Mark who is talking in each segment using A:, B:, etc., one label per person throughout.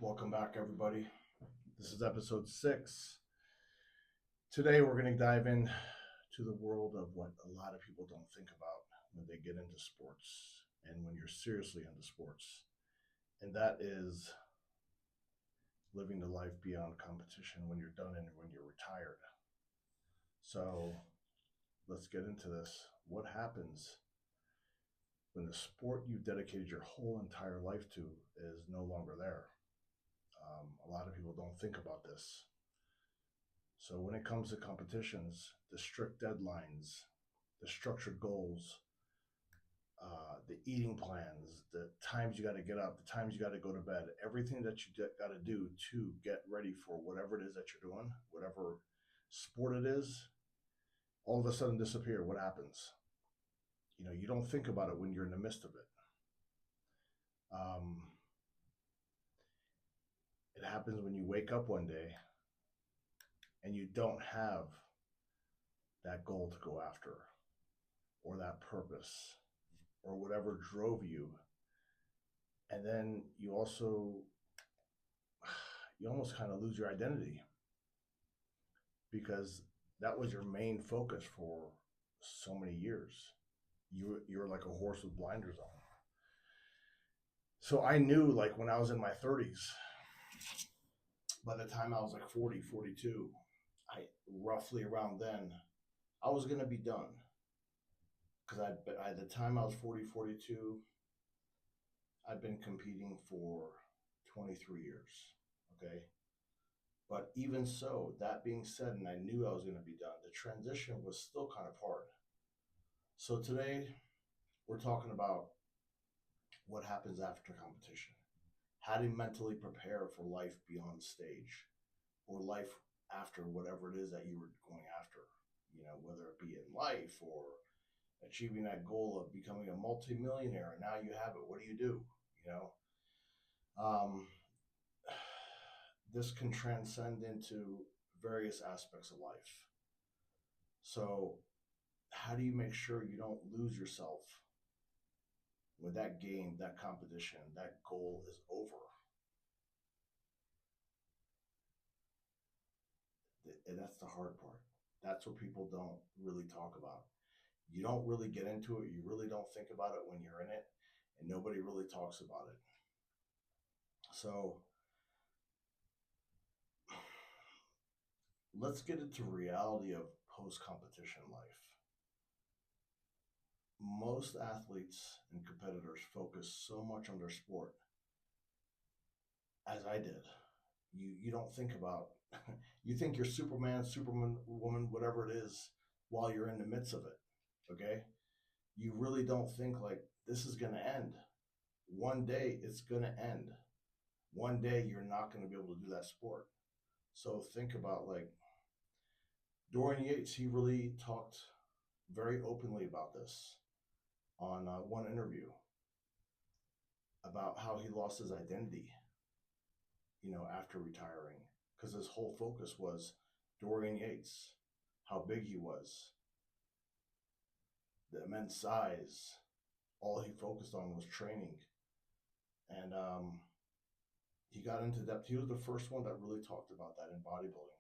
A: Welcome back, everybody. This is episode 6. Today, we're going to dive in to the world of what a lot of people don't think about when they get into sports and when you're seriously into sports, and that is living the life beyond competition when you're done and when you're retired. So, let's get into this. What happens when the sport you've dedicated your whole entire life to is no longer there? A lot of people don't think about this. So when it comes to competitions, the strict deadlines, the structured goals, the eating plans, the times you got to get up, the times you got to go to bed, everything that you got to do to get ready for whatever it is that you're doing, whatever sport it is, all of a sudden disappear. What happens? You don't think about it when you're in the midst of it. Um, it happens when you wake up one day and you don't have that goal to go after or that purpose or whatever drove you. And then you almost kind of lose your identity because that was your main focus for so many years. You're like a horse with blinders on. So I knew, like, when I was in my 30s, by the time I was like 40, 42, I roughly around then, I was going to be done. Because at the time I was 40, 42, I'd been competing for 23 years. Okay. But even so, that being said, and I knew I was going to be done, the transition was still kind of hard. So today, we're talking about what happens after competition. How to mentally prepare for life beyond stage or life after whatever it is that you were going after, whether it be in life or achieving that goal of becoming a multimillionaire. And now you have it. What do you do? You know, um, this can transcend into various aspects of life. So, how do you make sure you don't lose yourself when that game, that competition, that goal is over? And that's the hard part. That's what people don't really talk about. You don't really get into it. You really don't think about it when you're in it, and nobody really talks about it. So, let's get into reality of post-competition life. Most athletes and competitors focus so much on their sport, as I did. You don't think about you think you're Superman, Superman, woman, whatever it is, while you're in the midst of it. Okay, you really don't think like this is going to end. One day it's going to end. One day you're not going to be able to do that sport. So think about, like, Dorian Yates. He really talked very openly about this on one interview about how he lost his identity, after retiring, because his whole focus was Dorian Yates, how big he was, the immense size. All he focused on was training. And he got into depth. He was the first one that really talked about that in bodybuilding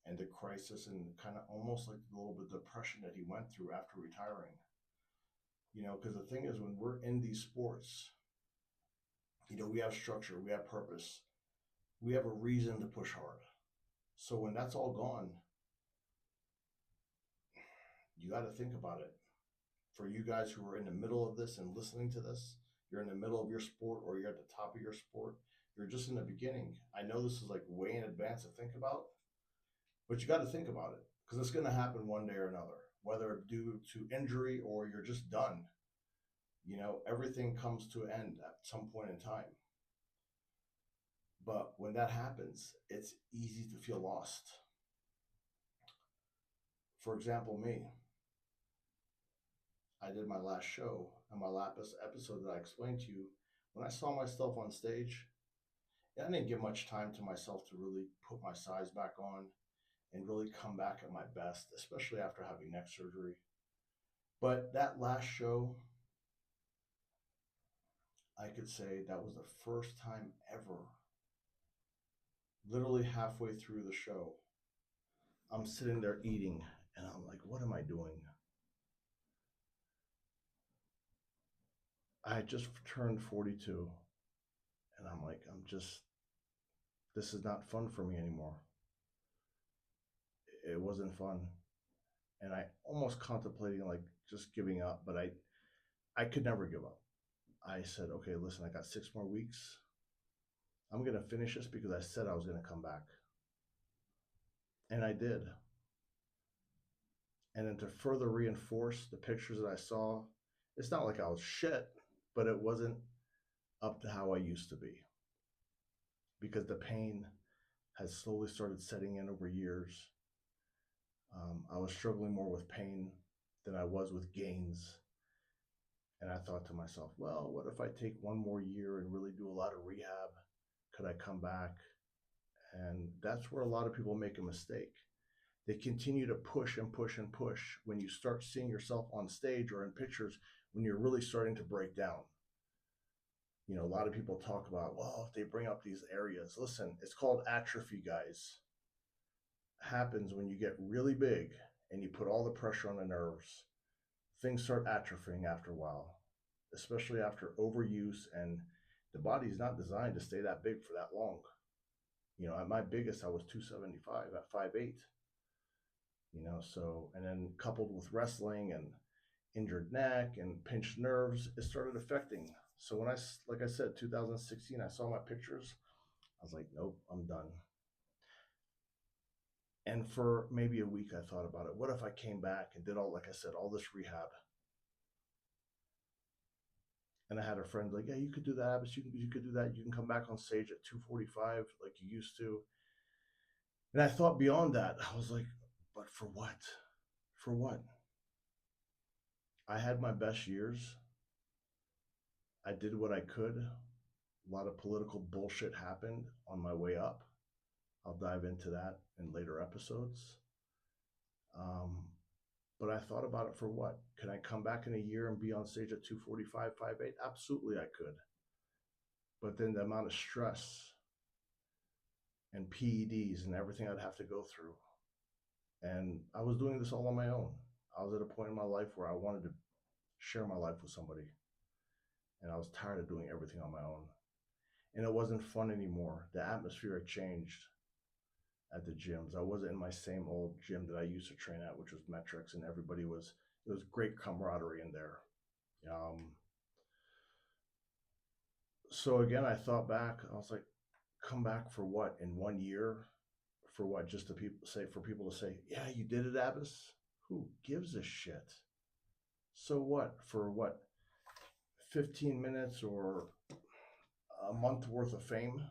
A: and the crisis and kind of almost like the little bit of depression that he went through after retiring. Because the thing is, when we're in these sports, we have structure, we have purpose, we have a reason to push hard. So when that's all gone, you got to think about it. For you guys who are in the middle of this and listening to this, you're in the middle of your sport or you're at the top of your sport, you're just in the beginning. I know this is like way in advance to think about, but you got to think about it because it's going to happen one day or another, whether due to injury or you're just done. Everything comes to an end at some point in time. But when that happens, it's easy to feel lost. For example, me, I did my last show and my last episode that I explained to you. When I saw myself on stage, I didn't give much time to myself to really put my size back on and really come back at my best, especially after having neck surgery. But that last show, I could say that was the first time ever Literally halfway through the show, I'm sitting there eating, and I'm like, what am I doing? I had just turned 42, and I'm like, this is not fun for me anymore. It wasn't fun. And I almost contemplating like just giving up, but I could never give up. I said, okay, listen, I got 6 more weeks. I'm going to finish this because I said I was going to come back. And I did. And then to further reinforce the pictures that I saw, it's not like I was shit, but it wasn't up to how I used to be because the pain had slowly started setting in over years. I was struggling more with pain than I was with gains. And I thought to myself, well, what if I take 1 more year and really do a lot of rehab? Could I come back? And that's where a lot of people make a mistake. They continue to push and push and push when you start seeing yourself on stage or in pictures when you're really starting to break down. You know, a lot of people talk about, well, they bring up these areas. Listen, it's called atrophy, guys. It happens when you get really big and you put all the pressure on the nerves. Things start atrophying after a while, especially after overuse, and the body's not designed to stay that big for that long. You know, at my biggest, I was 275 at 5'8". You know, so, and then coupled with wrestling and injured neck and pinched nerves, it started affecting. So when like I said, 2016, I saw my pictures. I was like, nope, I'm done. And for maybe a week, I thought about it. What if I came back and did all, like I said, all this rehab? And I had a friend like, yeah, you could do that, Abbas. You could do that. You can come back on stage at 245 like you used to. And I thought beyond that. I was like, but for what? For what? I had my best years. I did what I could. A lot of political bullshit happened on my way up. I'll dive into that in later episodes. Um, but I thought about it for what? Can I come back in a year and be on stage at 245, 5'8"? Absolutely, I could. But then the amount of stress and PEDs and everything I'd have to go through. And I was doing this all on my own. I was at a point in my life where I wanted to share my life with somebody. And I was tired of doing everything on my own. And it wasn't fun anymore. The atmosphere had changed at the gyms. I wasn't in my same old gym that I used to train at, which was Metrics, and it was great camaraderie in there. Um, so again, I thought back, I was like, come back for what? In 1 year? For what? Just to for people to say, yeah, you did it, Abbas? Who gives a shit? So what? For what? 15 minutes or a month worth of fame?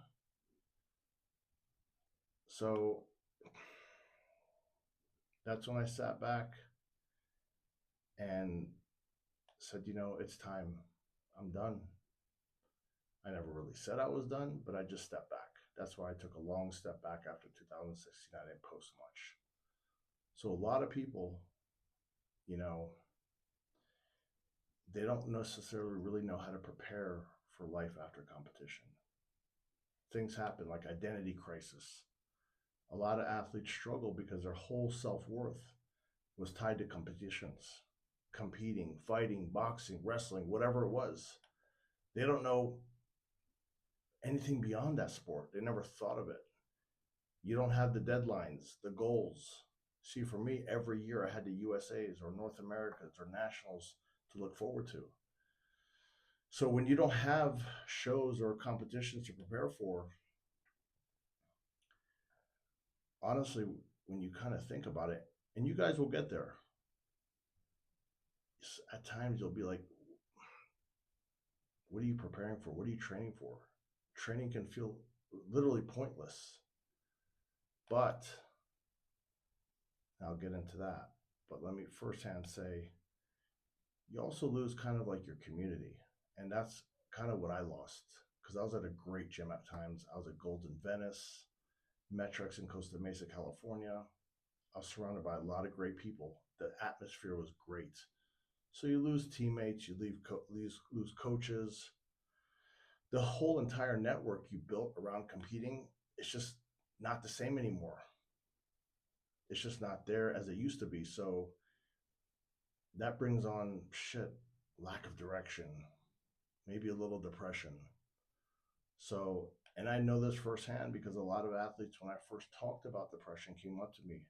A: So that's when I sat back and said, you know, it's time. I'm done. I never really said I was done, but I just stepped back. That's why I took a long step back after 2016. I didn't post much. So a lot of people, you know, they don't necessarily really know how to prepare for life after competition. Things happen like identity crisis. A lot of athletes struggle because their whole self-worth was tied to competitions, competing, fighting, boxing, wrestling, whatever it was. They don't know anything beyond that sport. They never thought of it. You don't have the deadlines, the goals. See, for me, every year I had the USAs or North Americas or nationals to look forward to. So when you don't have shows or competitions to prepare for, honestly, when you kind of think about it, and you guys will get there, at times you'll be like, what are you preparing for? What are you training for? Training can feel literally pointless. But I'll get into that. But let me firsthand say, you also lose kind of like your community. And that's kind of what I lost because I was at a great gym at times. I was at Golden Venice, Metrics in Costa Mesa, California. I was surrounded by a lot of great people. The atmosphere was great. So you lose teammates, you lose coaches. The whole entire network you built around competing, it's just not the same anymore. It's just not there as it used to be. So that brings on shit, lack of direction, maybe a little depression. So, and I know this firsthand because a lot of athletes, when I first talked about depression, came up to me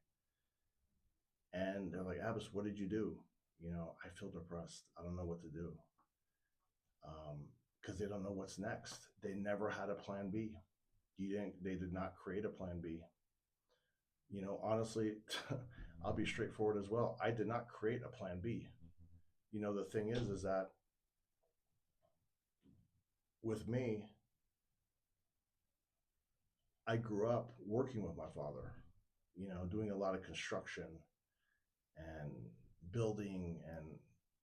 A: and they're like, Abbas, what did you do? I feel depressed. I don't know what to do. Because they don't know what's next. They never had a plan B. They did not create a plan B. Honestly, I'll be straightforward as well. I did not create a plan B. The thing is that with me, I grew up working with my father, doing a lot of construction and building and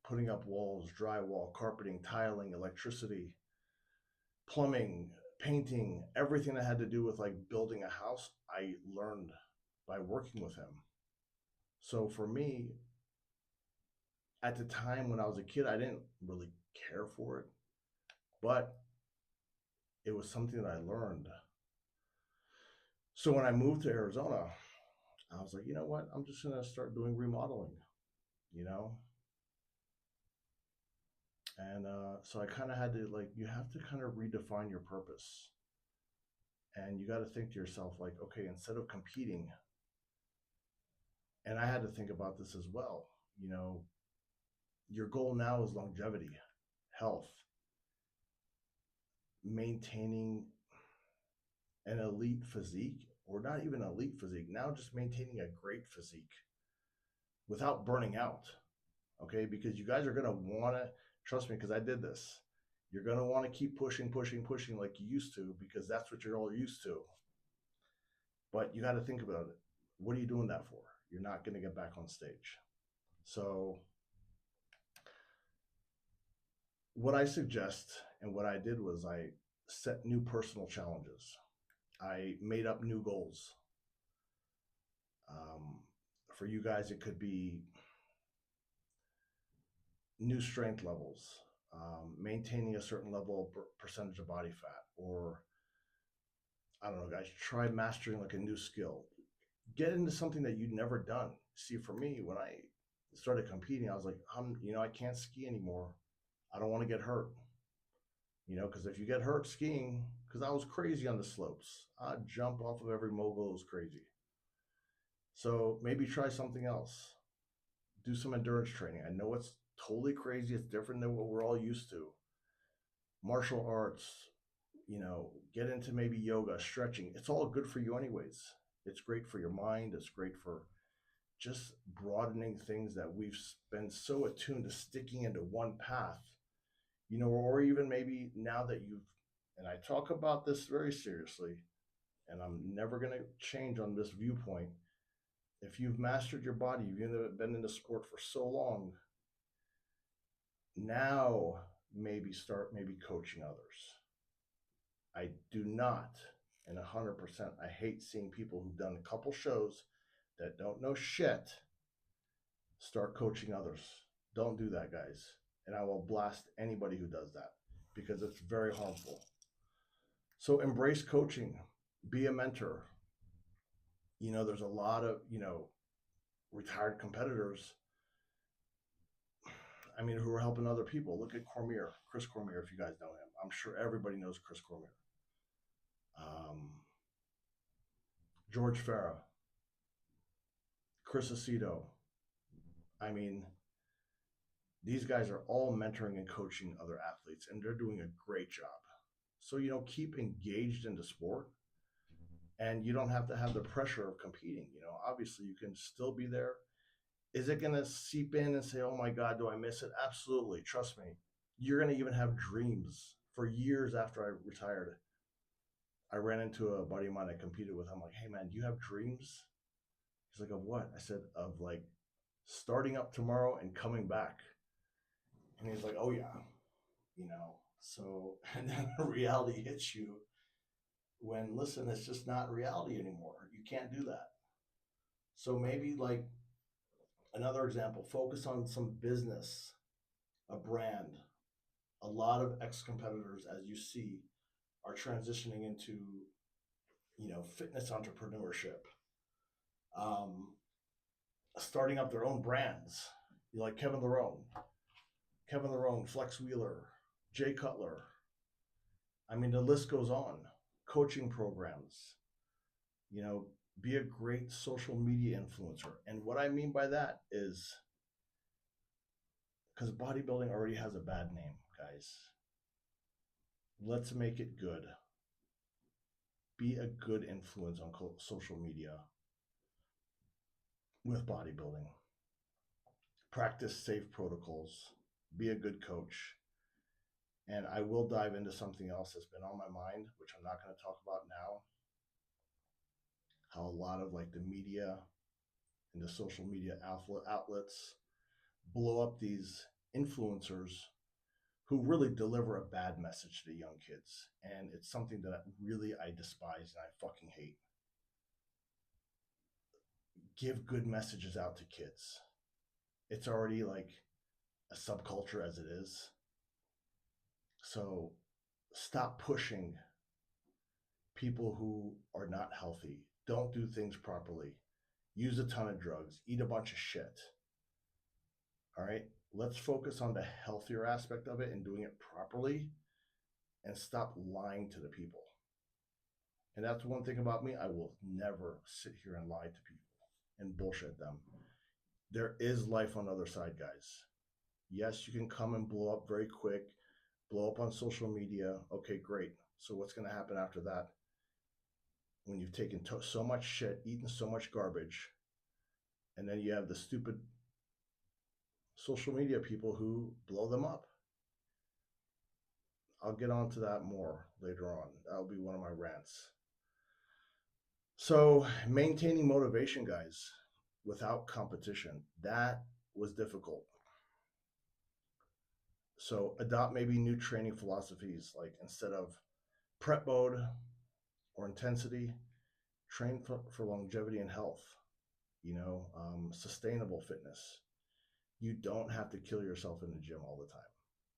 A: putting up walls, drywall, carpeting, tiling, electricity, plumbing, painting, everything that had to do with like building a house, I learned by working with him. So for me, at the time when I was a kid, I didn't really care for it, but it was something that I learned. So when I moved to Arizona, I was like, you know what? I'm just going to start doing remodeling, you know? And so I kind of had to, like, you have to kind of redefine your purpose. And you got to think to yourself, like, okay, instead of competing, and I had to think about this as well, your goal now is longevity, health, maintaining an elite physique, or not even elite physique, now just maintaining a great physique without burning out. Okay, because you guys are going to want to, trust me, because I did this. You're going to want to keep pushing, pushing, pushing like you used to, because that's what you're all used to. But you got to think about it. What are you doing that for? You're not going to get back on stage. So what I suggest and what I did was I set new personal challenges. I made up new goals. For you guys, it could be new strength levels, maintaining a certain level of percentage of body fat, or I don't know, guys, try mastering like a new skill. Get into something that you'd never done. See, for me, when I started competing, I was like, I can't ski anymore. I don't want to get hurt. Because if you get hurt skiing, because I was crazy on the slopes, I'd jump off of every mogul. It was crazy. So maybe try something else. Do some endurance training. I know it's totally crazy. It's different than what we're all used to. Martial arts, get into maybe yoga, stretching. It's all good for you, anyways. It's great for your mind. It's great for just broadening things that we've been so attuned to sticking into one path, or even maybe now that and I talk about this very seriously, and I'm never going to change on this viewpoint. If you've mastered your body, you've been in the sport for so long, now start coaching others. I do not, and 100%, I hate seeing people who've done a couple shows that don't know shit start coaching others. Don't do that, guys. And I will blast anybody who does that because it's very harmful. So embrace coaching, be a mentor. There's a lot of, retired competitors, who are helping other people. Look at Chris Cormier, if you guys know him. I'm sure everybody knows Chris Cormier. George Farah, Chris Aceto. These guys are all mentoring and coaching other athletes, and they're doing a great job. So, keep engaged in the sport, and you don't have to have the pressure of competing. Obviously, you can still be there. Is it going to seep in and say, oh my God, do I miss it? Absolutely. Trust me. You're going to even have dreams. For years after I retired, I ran into a buddy of mine I competed with. I'm like, hey man, do you have dreams? He's like, of what? I said, of like starting up tomorrow and coming back. And he's like, oh yeah, so, and then reality hits you when, listen, it's just not reality anymore. You can't do that. So maybe like another example, focus on some business, a brand. A lot of ex-competitors, as you see, are transitioning into fitness entrepreneurship, um, starting up their own brands. You like Kevin Larone, Flex Wheeler, Jay Cutler. I mean, the list goes on. Coaching programs, you know, be a great social media influencer. And what I mean by that is because bodybuilding already has a bad name, guys. Let's make it good. Be a good influence on social media with bodybuilding. Practice safe protocols. Be a good coach. And I will dive into something else that's been on my mind, which I'm not going to talk about now. How a lot of like the media and the social media outlets blow up these influencers who really deliver a bad message to the young kids. And it's something that really I despise and I fucking hate. Give good messages out to kids. It's already like a subculture as it is. So stop pushing people who are not healthy, don't do things properly, use a ton of drugs, eat a bunch of shit. All right, let's focus on the healthier aspect of it and doing it properly and stop lying to the people. And that's one thing about me. I will never sit here and lie to people and bullshit them. There is life on the other side, guys. Yes, you can come and blow up very quick, blow up on social media. Okay, great. So what's going to happen after that? When you've taken so much shit, eaten so much garbage, and then you have the stupid social media people who blow them up. I'll get onto that more later on. That'll be one of my rants. So, maintaining motivation, guys, without competition, that was difficult. So, adopt maybe new training philosophies, like instead of prep mode or intensity, train for longevity and health, sustainable fitness. You don't have to kill yourself in the gym all the time.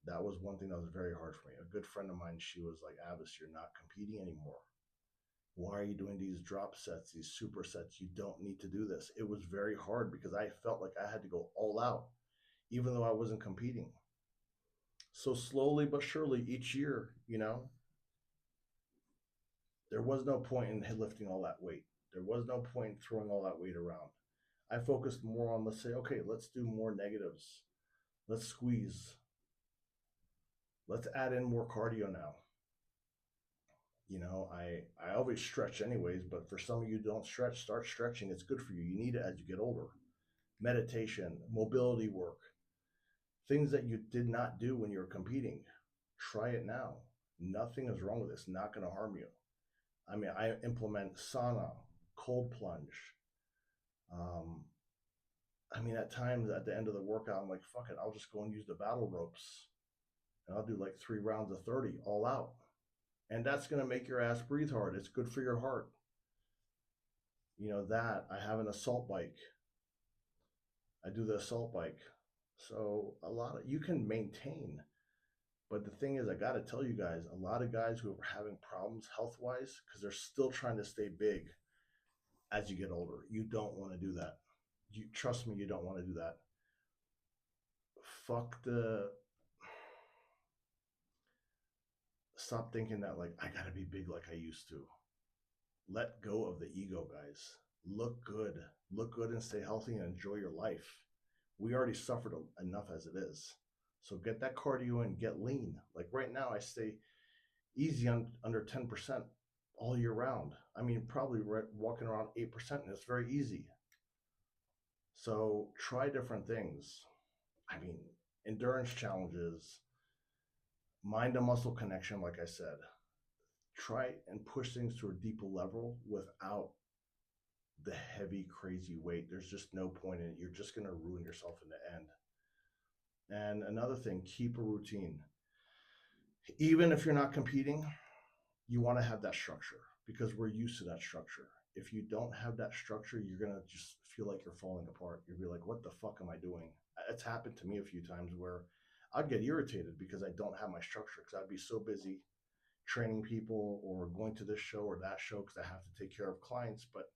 A: That was one thing that was very hard for me. A good friend of mine, she was like, Abbas, you're not competing anymore. Why are you doing these drop sets, these super sets? You don't need to do this. It was very hard because I felt like I had to go all out, even though I wasn't competing. So slowly but surely each year, there was no point in lifting all that weight. There was no point in throwing all that weight around. I focused more on, let's say, okay, let's do more negatives. Let's squeeze. Let's add in more cardio now. I always stretch anyways, but for some of you who don't stretch, start stretching. It's good for you. You need it as you get older. Meditation, mobility work, things that you did not do when you were competing. Try it now. Nothing is wrong with this. Not going to harm you. I mean, I implement sauna, cold plunge. At times at the end of the workout, I'm like, fuck it, I'll just go and use the battle ropes. And I'll do like 3 rounds of 30 all out. And that's going to make your ass breathe hard. It's good for your heart. That I have an assault bike. I do the assault bike. So you can maintain. But the thing is, I got to tell you guys, a lot of guys who are having problems health-wise, because they're still trying to stay big as you get older. You don't want to do that. Trust me, you don't want to do that. Stop thinking that like, I got to be big like I used to. Let go of the ego, guys. Look good and stay healthy and enjoy your life. We already suffered enough as it is. So get that cardio and get lean. Like right now, I stay easy under 10% all year round. Probably walking around 8%, and it's very easy. So try different things. Endurance challenges, mind to muscle connection, like I said. Try and push things to a deeper level without the heavy, crazy weight. There's just no point in it. You're just going to ruin yourself in the end. And another thing, keep a routine. Even if you're not competing, you want to have that structure because we're used to that structure. If you don't have that structure, you're going to just feel like you're falling apart. You'll be like, what the fuck am I doing? It's happened to me a few times where I'd get irritated because I don't have my structure because I'd be so busy training people or going to this show or that show because I have to take care of clients. But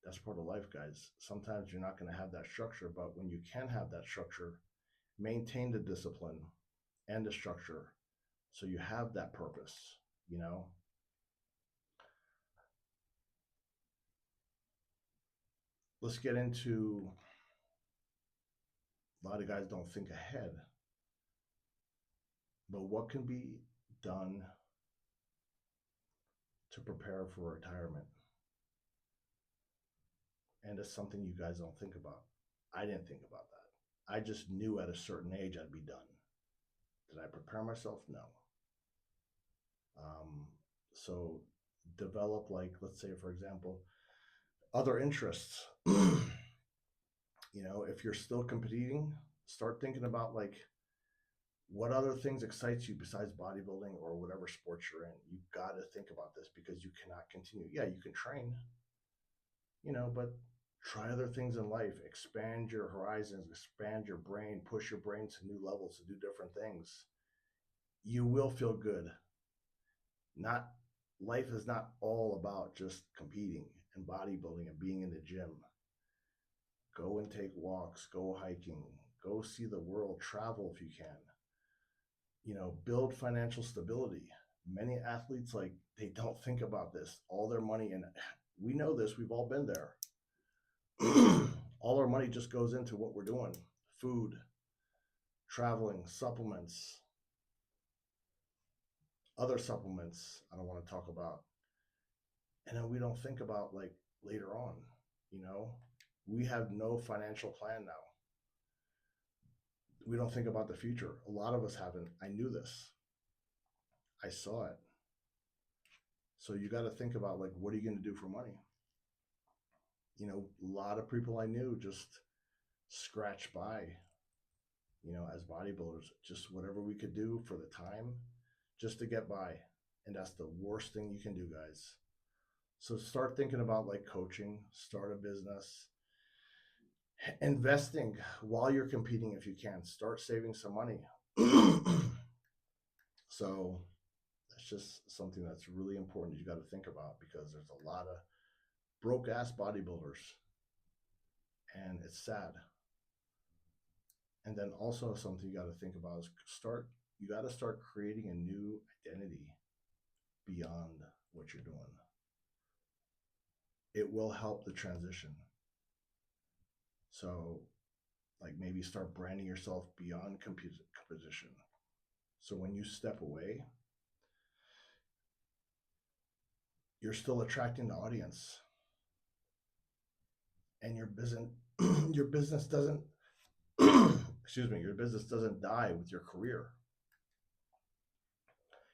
A: that's part of life, guys. Sometimes you're not going to have that structure, but when you can have that structure, maintain the discipline and the structure so you have that purpose, you know? Let's get into a lot of guys don't think ahead, but what can be done to prepare for retirement? And it's something you guys don't think about. I didn't think about that. I just knew at a certain age I'd be done. Did I prepare myself? No. So develop, like, let's say, for example, other interests. If you're still competing, start thinking about like what other things excites you besides bodybuilding or whatever sport you're in. You got to think about this because you cannot continue. Yeah, you can train, but try other things in life, expand your horizons, expand your brain, push your brain to new levels to do different things. You will feel good. Not Life is not all about just competing and bodybuilding and being in the gym. Go and take walks, go hiking, go see the world, travel if you can. Build financial stability. Many athletes, like, they don't think about this. All their money, and we know this, we've all been there. All our money just goes into what we're doing: food, traveling, supplements, other supplements I don't want to talk about. And then we don't think about, like, later on, we have no financial plan now. We don't think about the future. A lot of us haven't. I knew this. I saw it. So you got to think about, like, what are you going to do for money? A lot of people I knew just scratch by, as bodybuilders, just whatever we could do for the time just to get by. And that's the worst thing you can do, guys. So start thinking about, like, coaching, start a business, investing while you're competing if you can. Start saving some money. So that's just something that's really important you got to think about, because there's a lot of broke ass bodybuilders and it's sad. And then also something you got to think about is you got to start creating a new identity beyond what you're doing. It will help the transition. So, like, maybe start branding yourself beyond competition. So when you step away, you're still attracting the audience, and your business doesn't your business doesn't die with your career.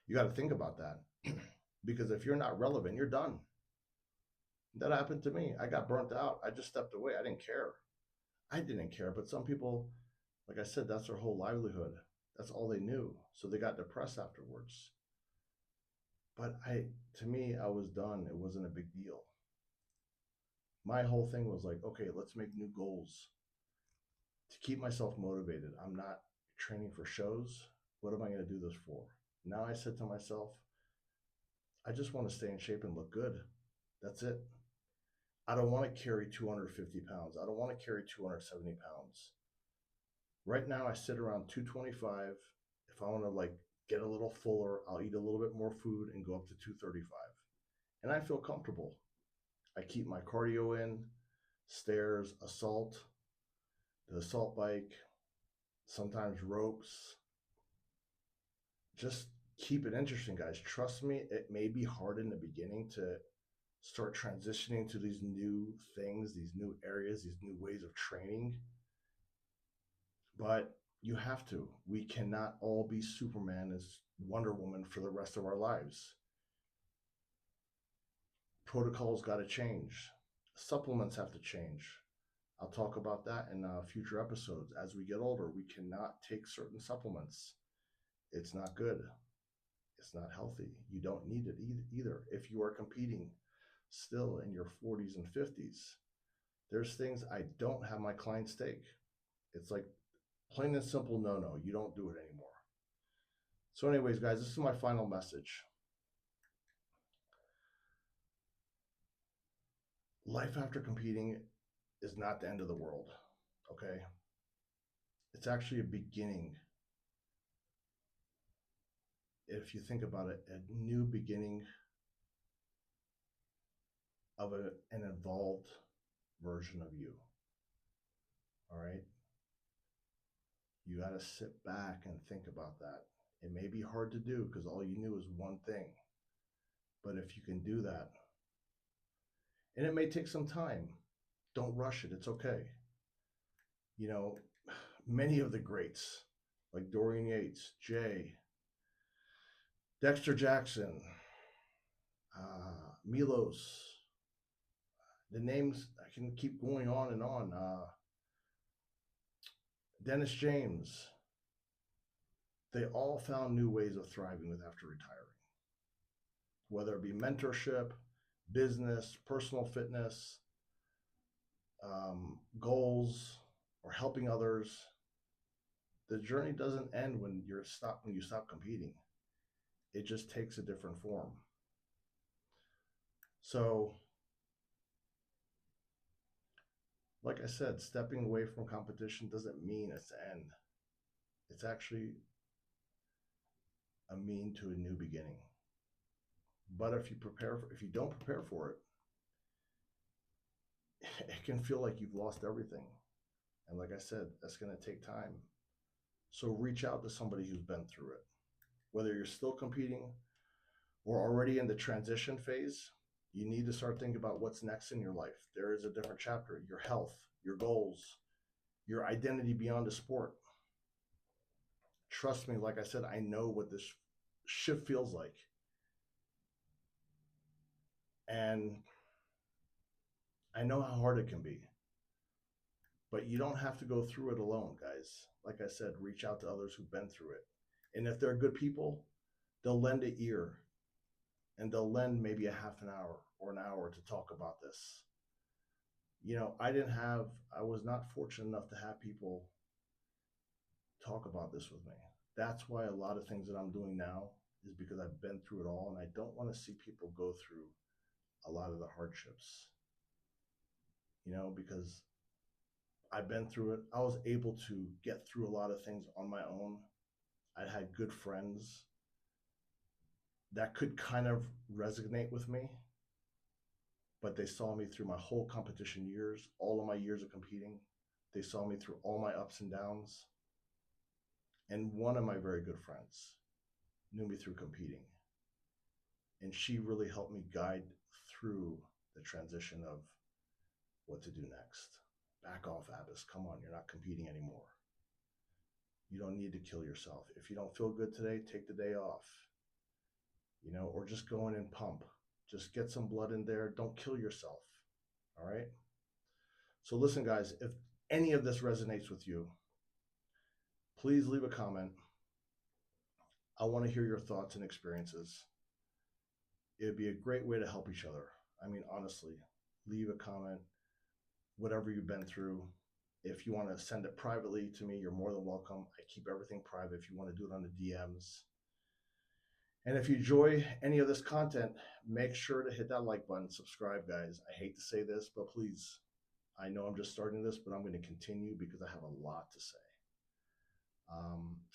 A: You got to think about that. Because if you're not relevant, you're done. That happened to me. I got burnt out. I just stepped away. I didn't care. But some people, like I said, that's their whole livelihood. That's all they knew. So they got depressed afterwards. But to me, I was done. It wasn't a big deal. My whole thing was like, okay, let's make new goals to keep myself motivated. I'm not training for shows. What am I going to do this for? Now I said to myself, I just want to stay in shape and look good. That's it. I don't want to carry 250 pounds. I don't want to carry 270 pounds. Right now, I sit around 225. If I want to, like, get a little fuller, I'll eat a little bit more food and go up to 235. And I feel comfortable. I keep my cardio in, stairs, the assault bike, sometimes ropes. Just keep it interesting, guys. Trust me, it may be hard in the beginning to start transitioning to these new things, these new areas, these new ways of training. But you have to. We cannot all be Superman as Wonder Woman for the rest of our lives. Protocols got to change. Supplements have to change. I'll talk about that in future episodes. As we get older, we cannot take certain supplements. It's not good. It's not healthy. You don't need it either. If you are competing still in your 40s and 50s, there's things I don't have my clients take. It's like plain and simple no. You don't do it anymore. So anyways, guys, this is my final message. life after competing is not the end of the world, okay? It's actually a beginning. If you think about it, a new beginning of an evolved version of you, all right? You got to sit back and think about that. It may be hard to do because all you knew is one thing. But if you can do that, and it may take some time, don't rush it. It's okay. You know, many of the greats, like Dorian Yates, Jay, Dexter Jackson, Milos, the names, I can keep going on and on. Dennis James, they all found new ways of thriving with after retiring, whether it be mentorship, business, personal fitness, goals, or helping others. The journey doesn't end when you stop competing. It just takes a different form. So, like I said, stepping away from competition doesn't mean it's the end. It's actually a mean to a new beginning. But if you don't prepare for it, it can feel like you've lost everything. And like I said, that's going to take time. So reach out to somebody who's been through it. Whether you're still competing or already in the transition phase, you need to start thinking about what's next in your life. There is a different chapter: your health, your goals, your identity beyond the sport. Trust me, like I said, I know what this shift feels like. And I know how hard it can be. But you don't have to go through it alone, guys. Like I said, reach out to others who've been through it. And if they're good people, they'll lend an ear and they'll lend maybe a half an hour or an hour to talk about this. You know, I was not fortunate enough to have people talk about this with me. That's why a lot of things that I'm doing now is because I've been through it all and I don't want to see people go through a lot of the hardships, you know, because I've been through it. I was able to get through a lot of things on my own. I had good friends that could kind of resonate with me, but they saw me through my whole competition years, all of my years of competing. They saw me through all my ups and downs. And one of my very good friends knew me through competing. And she really helped me guide through the transition of what to do next. Back off, Abbas. Come on, you're not competing anymore. You don't need to kill yourself. If you don't feel good today, take the day off. You know, or just go in and pump. Just get some blood in there. Don't kill yourself. All right? So listen, guys, if any of this resonates with you, please leave a comment. I want to hear your thoughts and experiences. It'd be a great way to help each other. I mean, honestly, leave a comment, whatever you've been through. If you want to send it privately to me, you're more than welcome. I keep everything private if you want to do it on the DMs. And if you enjoy any of this content, make sure to hit that like button, subscribe, guys. I hate to say this, but please, I know I'm just starting this, but I'm going to continue because I have a lot to say.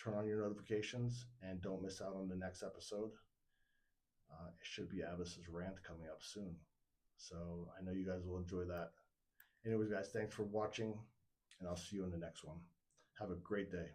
A: Turn on your notifications and don't miss out on the next episode. It should be Abbas's rant coming up soon. So I know you guys will enjoy that. Anyways, guys, thanks for watching, and I'll see you in the next one. Have a great day.